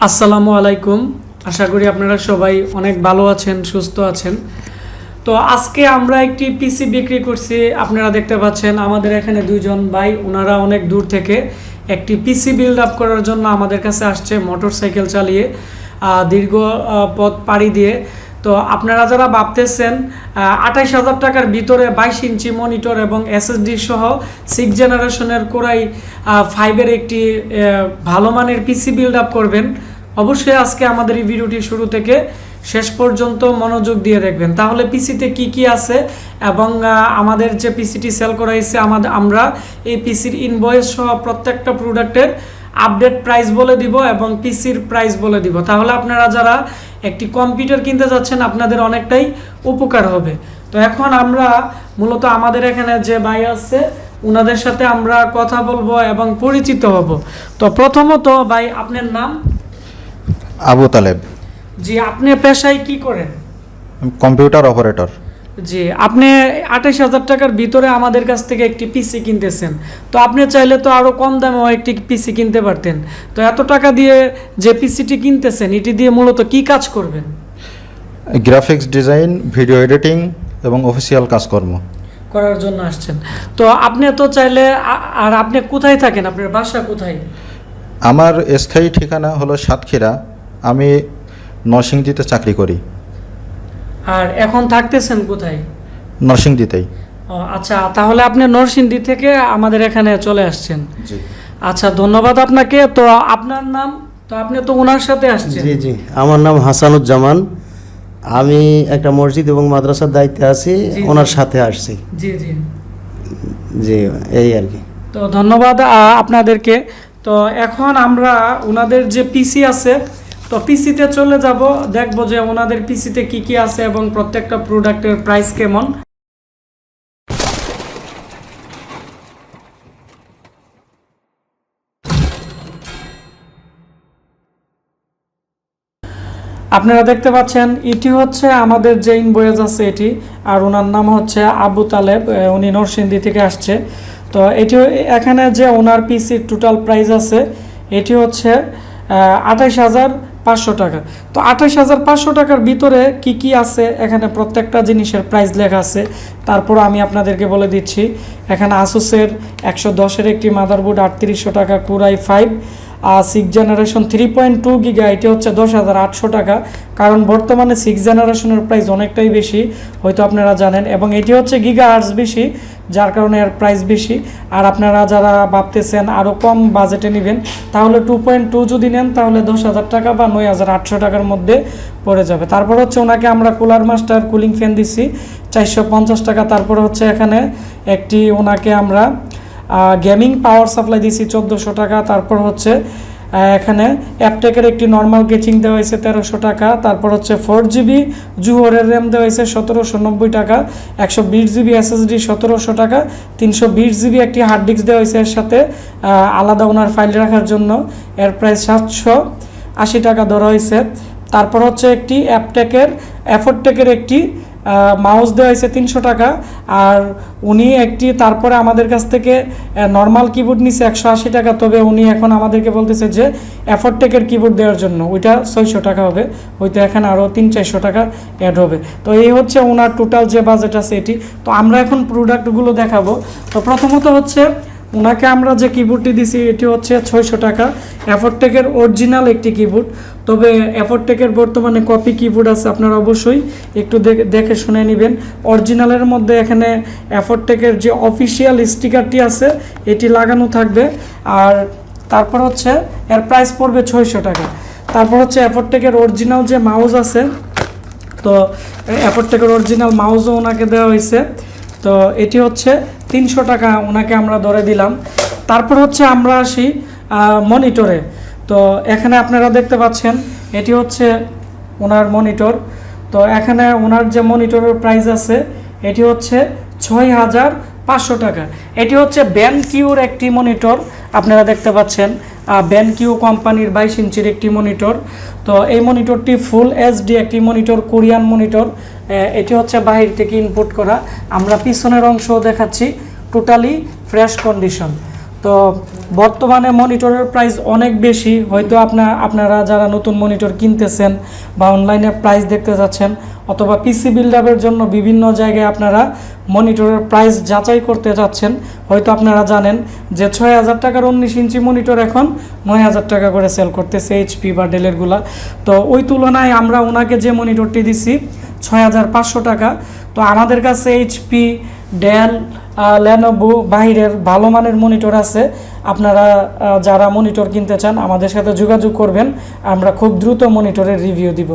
আসসালামু আলাইকুম। আশা করি আপনারা সবাই অনেক ভালো আছেন, সুস্থ আছেন। তো আজকে আমরা একটি পিসি বিক্রি করছি। আপনারা দেখতে পাচ্ছেন আমাদের এখানে দুইজন ভাই, ওনারা অনেক দূর থেকে একটি পিসি বিল্ড আপ করার জন্য আমাদের কাছে আসছে মোটরসাইকেল চালিয়ে, দীর্ঘ পথ পাড়ি দিয়ে। তো আপনারা যারা ভাবতেছেন 28,000 টাকার ভিতরে 22 ইঞ্চি মনিটর এবং এসএসডি সহ 6 জেনারেশনের কোরাই 5-এর একটি ভালো মানের পিসি বিল্ড আপ করবেন, অবশ্যই আজকে আমাদের এই ভিডিওটি শুরু থেকে শেষ পর্যন্ত মনোযোগ দিয়ে দেখবেন। তাহলে পিসিতে কি কি আছে এবং আমাদের যে পিসিটি সেল করা হয়েছে আমরা এই পিসির ইনভয়েস সহ প্রত্যেকটা প্রোডাক্টের আপডেট প্রাইস বলে দিব এবং পিসির প্রাইস বলে দিব। তাহলে আপনারা যারা একটি কম্পিউটার কিনতে যাচ্ছেন আপনাদের অনেকটাই উপকার হবে। তো এখন আমরা মূলত আমাদের এখানে যে ভাই আছে ওনাদের সাথে আমরা কথা বলবো এবং পরিচিত হব। তো প্রথমত ভাই, আপনার নাম? আবু তালেব। জি, আপনি পেশায় কি করেন? Computer operator. জি, আপনি 28,000 টাকার ভিতরে আমাদের কাছ থেকে একটি পিসি কিনতেছেন। তো আপনি চাইলে তো আরও কম দামেও একটি পিসি কিনতে পারতেন। তো এত টাকা দিয়ে যে পিসিটি কিনতেছেন এটি দিয়ে মূলত কি কাজ করবেন? গ্রাফিক্স ডিজাইন, ভিডিও এডিটিং এবং অফিসিয়াল কাজকর্ম করার জন্য আসছেন। তো আপনি তো চাইলে আর আপনি কোথায় থাকেন? আপনার বাসা কোথায়? আমার স্থায়ী ঠিকানা হলো সাতক্ষীরা। আমি নরসিংদীতে চাকরি করি। আর এখন থাকতেছেন কোথায়? নরসিংদীতেই। ও আচ্ছা, তাহলে আপনি নরসিংদী থেকে আমাদের এখানে চলে আসছেন। জি আচ্ছা, ধন্যবাদ আপনাকে। তো আপনার নাম? তো আপনি তো ওনার সাথে আসছেন। জি জি, আমার নাম হাসানুজ্জামান। আমি একটা মসজিদ এবং মাদ্রাসার দায়িত্বে আছি, ওনার সাথে আসছি। জি জি জি, এই আর কি। তো ধন্যবাদ আপনাদেরকে। তো এখন আমরা ওনাদের যে পিসি আছে, তো পিসিতে চলে যাব, দেখব যে ওনাদের পিসিতে কি কি আছে এবং প্রত্যেকটা প্রোডাক্টের প্রাইস কেমন। আপনারা দেখতে পাচ্ছেন এটি হচ্ছে আমাদের যে ইনভয়েস আছে এটি, আর ওনার নাম হচ্ছে আবু তালেব, উনি নরসিংদী থেকে আসছে। তো এটি এখানে যে ওনার পিসির টোটাল প্রাইস আছে এটি হচ্ছে 28,500 টাকা। তো 28,500 টাকার ভিতরে কি কি আছে এখানে প্রত্যেকটা জিনিসের প্রাইস লেখা আছে। তারপর আমি আপনাদেরকে বলে দিচ্ছি, এখানে আসুসের 110-এর একটি মাদারবোর্ড 3800 টাকা, কোরাই 5 6 জেনারেশন 3.2 গিগা, এটি হচ্ছে 10,800 টাকা। কারণ বর্তমানে 6 জেনারেশনের প্রাইস অনেকটাই বেশি, হয়তো আপনারা জানেন, এবং এটি হচ্ছে গিগা হার্টজ বেশি, যার কারণে এর প্রাইস বেশি। আর আপনারা যারা ভাবতেছেন আরও কম বাজেটে নেবেন, তাহলে 2.2 যদি নেন তাহলে 10,000 টাকা বা 9,800 টাকার মধ্যে পড়ে যাবে। তারপর হচ্ছে ওনাকে আমরা কুলার মাস্টার কুলিং ফ্যান দিচ্ছি 450 টাকা। তারপর হচ্ছে এখানে একটি ওনাকে আমরা গেমিং পাওয়ার সাপ্লাই দিয়েছি 1400 টাকা। তারপর হচ্ছে এখানে অ্যাপটেকের একটি নর্মাল কেচিং দেওয়া হয়েছে 1300 টাকা। তারপর হচ্ছে 4GB জুহরের র্যাম দেওয়া হয়েছে 1790 টাকা, 120GB SSD 1700 টাকা, 320GB একটি হার্ড ডিস্ক দেওয়া হয়েছে এর সাথে আলাদা ওনার ফাইল রাখার জন্য, এর প্রাইস 780 টাকা ধরা হয়েছে। তারপর হচ্ছে একটি অ্যাপটেকের এফোর্টেকের একটি মাউস দেওয়া হয়েছে 300 টাকা। আর উনি একটি তারপরে আমাদের কাছ থেকে নর্মাল কিবোর্ড নিছে 180 টাকা, তবে উনি এখন আমাদেরকে বলতেছে যে এফোর্টেকের কিবোর্ড দেওয়ার জন্য ওইটা 600 টাকা হবে, হয়তো এখানে আরও 300-400 টাকা অ্যাড হবে। তো এই হচ্ছে ওনার টোটাল যে বাজেট আছে এটি। তো আমরা এখন প্রোডাক্টগুলো দেখাবো। তো প্রথমত হচ্ছে ওনাকে আমরা যে কিবোর্ডটি দিছি এটি হচ্ছে 600 টাকা, এফোর্টেকের অরিজিনাল একটি কিবোর্ড। তবে এফোর্টেকের বর্তমানে কপি কিবোর্ড আছে, আপনারা অবশ্যই একটু দেখে শুনে নেবেন। অরিজিনালের মধ্যে এখানে এফোর্টেকের যে অফিসিয়াল স্টিকারটি আছে এটি লাগানো থাকবে। আর তারপর হচ্ছে এর প্রাইস পড়বে 600 টাকা। তারপর হচ্ছে এফোর্টেকের অরিজিনাল যে মাউস আছে, তো এফোর্টেকের অরিজিনাল মাউসও ওনাকে দেওয়া হয়েছে। তো এটি হচ্ছে 300 টাকা ওনাকে আমরা ধরে দিলাম। তারপর হচ্ছে আমরা আসি মনিটরে। তো এখানে আপনারা দেখতে পাচ্ছেন এটি হচ্ছে ওনার মনিটর। তো এখানে ওনার যে মনিটরের প্রাইস আছে এটি হচ্ছে 6,500 টাকা। এটি হচ্ছে ব্যানকিউর একটি মনিটর, আপনারা দেখতে পাচ্ছেন ব্যানকিউ কোম্পানির 22 ইঞ্চির একটি মনিটর। তো এই মনিটরটি ফুল এইচডি একটি মনিটর, কোরিয়ান মনিটর। এটি হচ্ছে বাহির থেকে ইনপুট করা। আমরা পিছনের অংশ দেখাচ্ছি, টোটালি ফ্রেশ কন্ডিশন। তো বর্তমানে মনিটরের প্রাইস অনেক বেশি, হয়তো আপনারা যারা নতুন মনিটর কিনতেছেন বা অনলাইনে প্রাইস দেখতে যাচ্ছেন অথবা পিসি বিল্ড আপের জন্য বিভিন্ন জায়গায় আপনারা মনিটরের প্রাইস যাচাই করতে যাচ্ছেন, হয়তো আপনারা জানেন যে 6,000 টাকার 19 ইঞ্চি মনিটর এখন 9,000 টাকা করে সেল করতেছে এইচপি বা ডেলেরগুলা। তো ওই তুলনায় আমরা ওনাকে যে মনিটরটি দিছি 6,500 টাকা। তো আমাদের কাছে এইচপি, ডেল, লেনোভো বাইরের ভালো মানের মনিটর আছে। আপনারা যারা মনিটর কিনতে চান আমাদের সাথে যোগাযোগ করবেন, আমরা খুব দ্রুত মনিটরের রিভিউ দিব।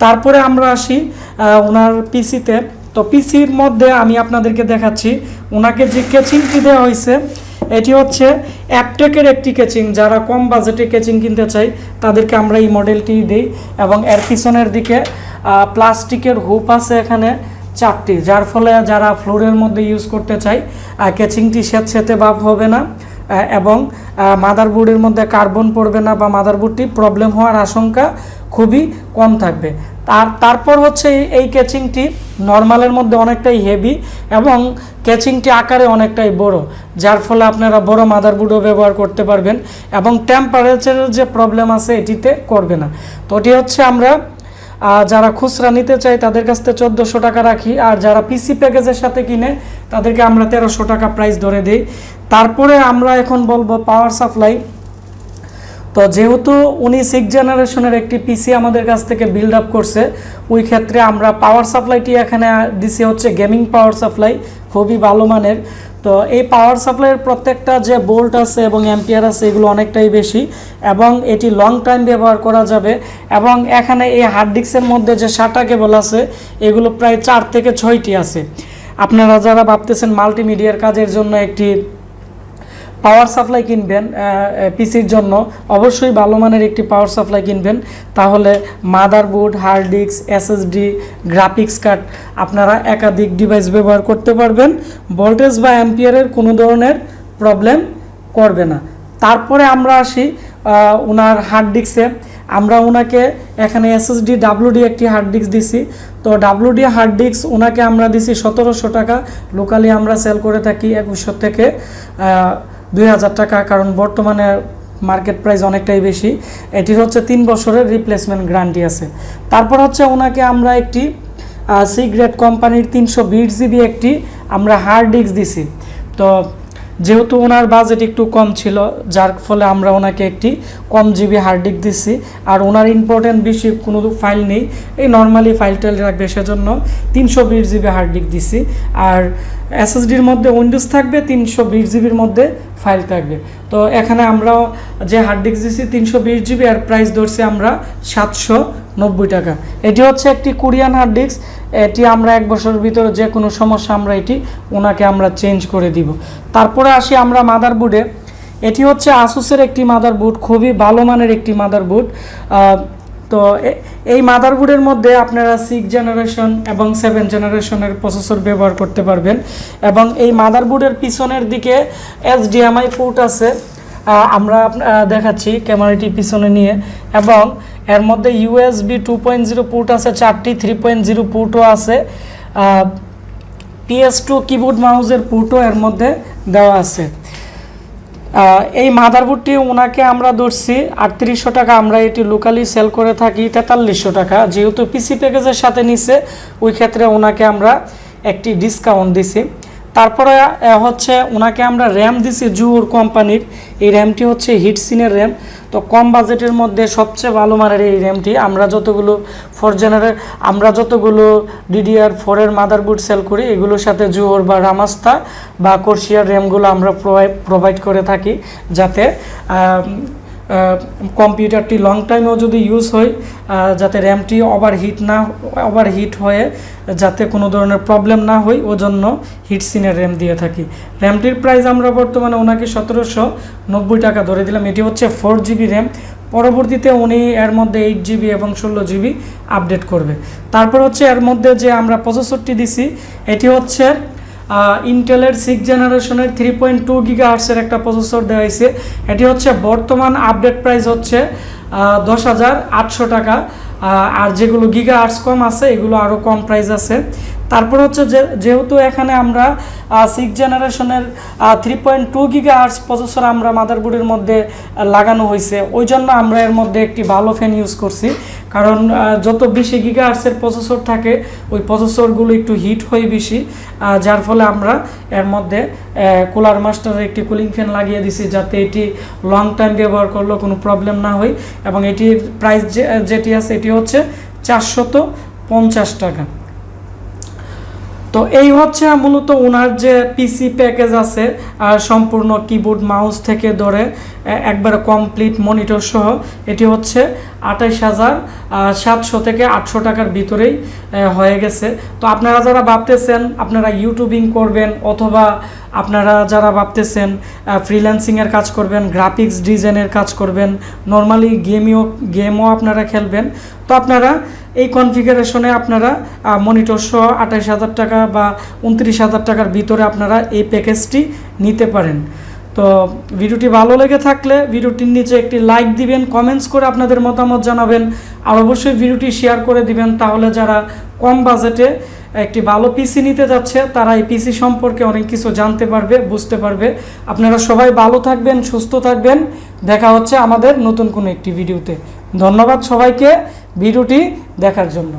তারপরে আমরা আসি ওনার পিসিতে। তো পিসির মধ্যে আমি আপনাদেরকে দেখাচ্ছি ওনাকে যে কেচিংটি দেওয়া হয়েছে, এটি হচ্ছে অ্যাপটেকের একটি কেচিং। যারা কম বাজেটে কেচিং কিনতে চাই তাদেরকে আমরা এই মডেলটি দিই, এবং এর পিছনের দিকে প্লাস্টিকের হুপ আছে এখানে 4টি, যার ফলে যারা ফ্লোরের মধ্যে ইউজ করতে চাই কেচিংটি স্যাঁতস্যাঁতে ভাব হবে না, এবং মাদারবোর্ডের মধ্যে কার্বন পড়বে না বা মাদারবোর্ডটি প্রবলেম হওয়ার আশঙ্কা খুবই কম থাকবে। তারপর হচ্ছে এই কেচিংটি নর্মালের মধ্যে অনেকটাই হেভি এবং কেচিংটি আকারে অনেকটাই বড়, যার ফলে আপনারা বড় মাদারবোর্ডও ব্যবহার করতে পারবেন এবং টেম্পারেচারের যে প্রবলেম আছে এটিতে করবে না। তো এটি হচ্ছে আমরা যারা খুচরা নিতে চাই তাদের কাছ থেকে 1400 টাকা রাখি, আর যারা পিসি প্যাকেজের সাথে কিনে তাদেরকে আমরা 1300 টাকা প্রাইস ধরে দিই। তারপরে আমরা এখন বলবো পাওয়ার সাপ্লাই। তো যেহেতু উনি 6 জেনারেশনের একটি পিসি আমাদের কাছ থেকে বিল্ড আপ করছে, ওই ক্ষেত্রে আমরা পাওয়ার সাপ্লাইটি এখানে দিছি হচ্ছে গেমিং পাওয়ার সাপ্লাই, খুবই ভালো মানের। তো এই পাওয়ার সাপ্লাইয়ের প্রত্যেকটা যে বোল্ট আছে এবং অ্যাম্পিয়ার আছে এগুলো অনেকটাই বেশি, এবং এটি লং টাইম ব্যবহার করা যাবে। এবং এখানে এই হার্ড ডিস্কের মধ্যে যে 7টা কেবল আছে এগুলো প্রায় 4 থেকে 6টি আছে। আপনারা যারা ভাবতেছেন মাল্টিমিডিয়ার কাজের জন্য একটি পাওয়ার সাপ্লাই কিনবেন পিসির জন্য, অবশ্যই ভালো মানের একটি পাওয়ার সাপ্লাই কিনবেন, তাহলে motherboard, hard disk, SSD, graphics card আপনারা একাধিক ডিভাইস ব্যবহার করতে পারবেন, ভোল্টেজ বা অ্যাম্পিয়ারের কোনো ধরনের প্রবলেম করবে না। তারপরে আমরা আসি ওনার হার্ড ডিস্কে। আমরা ওনাকে এখানে এসএসডি ডাব্লুডি একটি হার্ড ডিস্ক দিছি। তো ডাব্লুডি হার্ড ডিস্ক ওনাকে আমরা দিছি 1700 টাকা, লোকালি আমরা সেল করে থাকি 2100 থেকে 2000 টাকা, কারণ বর্তমানে মার্কেট প্রাইস অনেকটাই বেশি। এটির হচ্ছে 3 বছরের রিপ্লেসমেন্ট গ্যারান্টি আছে। তারপর হচ্ছে ওনাকে আমরা একটি সি গ্রেড কোম্পানির 320 জিবি একটি আমরা হার্ড ডিস্ক দিছি। তো যেহেতু ওনার বাজেট একটু কম ছিল, যার ফলে আমরা ওনাকে একটি কম জিবি হার্ড ডিস্ক দিচ্ছি, আর ওনার ইম্পর্টেন্ট বেশি কোনো ফাইল নেই, এই নর্মালি ফাইল টাইল রাখবে সেজন্য 320 জিবি হার্ড ডিস্ক দিচ্ছি। আর এসএসডির মধ্যে উইন্ডোজ থাকবে, 320 জিবির মধ্যে ফাইল থাকবে। তো এখানে আমরা যে হার্ড ডিস্ক দিচ্ছি 320 জিবি, আর প্রাইস ধরছি আমরা 790 টাকা। এটি হচ্ছে একটি কোরিয়ান হার্ড ডিস্ক, এটি আমরা 1 বছরের ভিতরে যে কোনো সমস্যা আমরা এটি ওনাকে আমরা চেঞ্জ করে দিব। তারপরে আসি আমরা মাদারবোর্ডে। এটি হচ্ছে আসুসের একটি মাদারবোর্ড, খুবই ভালো মানের একটি মাদারবোর্ড। তো এই মাদারবোর্ডের মধ্যে আপনারা 6 জেনারেশন এবং 7 জেনারেশনের প্রসেসর ব্যবহার করতে পারবেন, এবং এই মাদারবোর্ডের পিছনের দিকে HDMI পোর্ট আছে, আমরা দেখাচ্ছি ক্যামেরাটি পিছনে নিয়ে, এবং এর মধ্যে USB 2.0 পোর্ট আছে 4টি, 3.0 পোর্টও আছে, PS2 কিবোর্ড মাউসের পোর্টও এর মধ্যে দেওয়া আছে। এই মাদারবোর্ডটি ওনাকে আমরা ধরছি 3800 টাকা, আমরা এটি লোকালি সেল করে থাকি 4300 টাকা। যেহেতু পিসি প্যাকেজের সাথে নিছে ওই ক্ষেত্রে ওনাকে আমরা একটি ডিসকাউন্ট দিছি। তারপরে হচ্ছে ওনাকে আমরা র্যাম দিছি জুহর কোম্পানির, এই র্যামটি হচ্ছে হিটসিনের র্যাম। তো কম বাজেটের মধ্যে সবচেয়ে ভালো মানের এই র্যামটি, আমরা যতগুলো DDR4 মাদারবোর্ড সেল করি এগুলোর সাথে জুহর বা রামাস্তা বা কোর্সিয়ার র্যামগুলো আমরা প্রোভাইড করে থাকি, যাতে কম্পিউটারটি লং টাইমেও যদি ইউজ হয় যাতে র্যামটি ওভারহিট হয়ে যাতে কোনো ধরনের প্রবলেম না হয়, ওজন্য হিটসিনের র্যাম দিয়ে থাকি। র্যামটির প্রাইস আমরা বর্তমানে ওনাকে 1790 টাকা ধরে দিলাম। এটি হচ্ছে 4 জিবি র্যাম, পরবর্তীতে উনি এর মধ্যে 8 জিবি এবং 16 জিবি আপডেট করবে। তারপর হচ্ছে এর মধ্যে যে আমরা প্রসেসরটি দিছি এটি হচ্ছে ইন্টেলের 6 জেনারেশনের 3.2 গিগাহার্টসের একটা প্রসেসর দেওয়া হয়েছে। এটি হচ্ছে বর্তমান আপডেট প্রাইস হচ্ছে 10,800 টাকা, আর যেগুলো গিগাহার্টস কম আছে এগুলো আরও কম প্রাইস আছে। তারপর হচ্ছে যেহেতু এখানে আমরা 6 জেনারেশনের 3.2 গিগাহার্টজ প্রসেসর আমরা মাদারবোর্ডের মধ্যে লাগানো হয়েছে, ওই জন্য আমরা এর মধ্যে একটি ভালো ফ্যান ইউজ করছি। কারণ যত বেশি গিগাহার্টজের প্রসেসর থাকে ওই প্রসেসরগুলো একটু হিট হয় বেশি, যার ফলে আমরা এর মধ্যে কুলার মাস্টারের একটি কুলিং ফ্যান লাগিয়ে দিছি, যাতে এটি লং টাইম ব্যবহার করলেও কোনো প্রবলেম না হয়। এবং এটির প্রাইস যেটি আছে এটি হচ্ছে 450 টাকা। তো এই হচ্ছে মূলত ওনার যে পিসি প্যাকেজ আছে, আর সম্পূর্ণ কিবোর্ড মাউস থেকে ধরে একবারে কমপ্লিট মনিটর সহ এটি হচ্ছে 28,700 থেকে 800 টাকার ভিতরেই হয়ে গেছে। তো আপনারা যারা ভাবতেছেন আপনারা ইউটিউবিং করবেন, অথবা আপনারা যারা ভাবতেছেন ফ্রিল্যান্সিংয়ের কাজ করবেন, গ্রাফিক্স ডিজাইনের কাজ করবেন, নর্মালি গেমও আপনারা খেলবেন, তো আপনারা এই কনফিগারেশনে আপনারা মনিটর সহ 28,000 টাকা বা 29,000 টাকার ভিতরে আপনারা এই প্যাকেজটি নিতে পারেন। তো ভিডিওটি ভালো লেগে থাকলে ভিডিওটির নিচে একটি লাইক দিবেন, কমেন্টস করে আপনাদের মতামত জানাবেন, আর অবশ্যই ভিডিওটি শেয়ার করে দিবেন। তাহলে যারা কম বাজেটে একটি ভালো পিসি নিতে যাচ্ছে তারা এই পিসি সম্পর্কে অনেক কিছু জানতে পারবে, বুঝতে পারবে। আপনারা সবাই ভালো থাকবেন, সুস্থ থাকবেন। দেখা হচ্ছে আমাদের নতুন কোনো একটি ভিডিওতে। ধন্যবাদ সবাইকে ভিডিওটি দেখার জন্য।